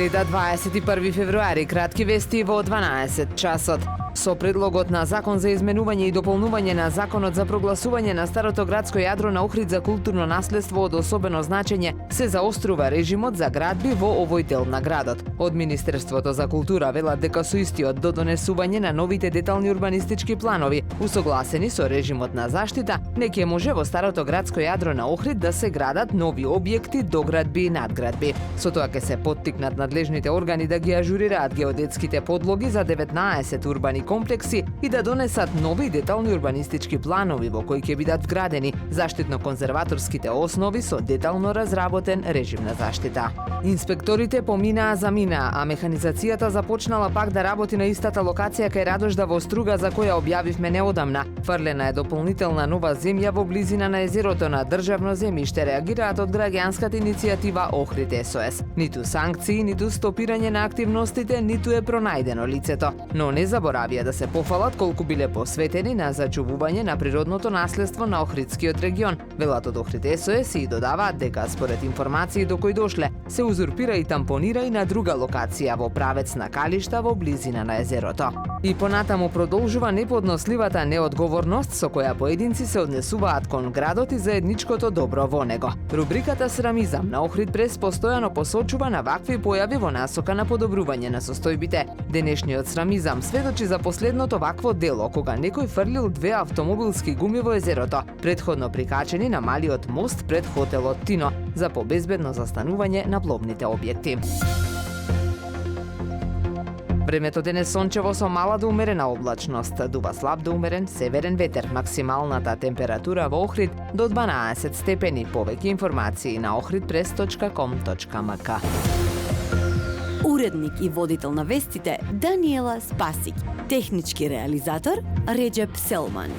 Среда 21 февруари, кратки вести во 12 часот. Со предлогот на закон за изменување и дополнување на законот за прогласување на старото градско јадро на Охрид за културно наследство од особено значење, се заострува режимот за градби во овој дел на градот. Од Министерството за култура велат дека со истиот до донесување на новите детални урбанистички планови, усогласени со режимот на заштита, не ќе може во старото градско јадро на Охрид да се градат нови објекти, доградби и надградби. Со тоа ќе се поттикнат надлежните органи да ги ажурираат геодетските подлоги за 19 урбани комплекси и да донесат нови детални урбанистички планови во кои ќе бидат вградени заштитно-конзерваторските основи со детално разработен режим на заштита. Инспекторите поминаа за мина, а механизацијата започнала пак да работи на истата локација кај Радожда во Струга, за која објавивме неодамна. Фрлена е дополнителна нова земја во близина на езерото на државно земјиште, реагираат од граѓанската иницијатива Охрид СОС. Ниту санкции, ниту стопирање на активностите, ниту е пронајдено лицето. Но не заборавија да се пофалат колку биле посветени на зачувување на природното наследство на Охридскиот регион. Велат од Охрид СОС и додаваат дека според информации до кои дошле, се узурпира и тампонира и на друга локација во правец на калишта во близина на езерото. И понатаму продолжува неподносливата неодговорност со која поединци се однесуваат кон градот и заедничкото добро во него. Рубриката Срамизам на Охрид Прес постојано посочува на вакви појави во насока на подобрување на состојбите. Денешниот Срамизам сведочи за последното вакво дело, кога некој фрлил 2 автомобилски гуми во езерото, претходно прикачени на малиот мост пред хотелот Тино, за побезбедно застанување на пловните објекти. Времето денес сончево со мала до умерена облачност, дува слаб до умерен северен ветер, максималната температура во Охрид до 12 степени. Повеќе информации на ohridpress.com.mk. Уредник и водител на вестите Даниела Спасик, технички реализатор Реджеп Селман.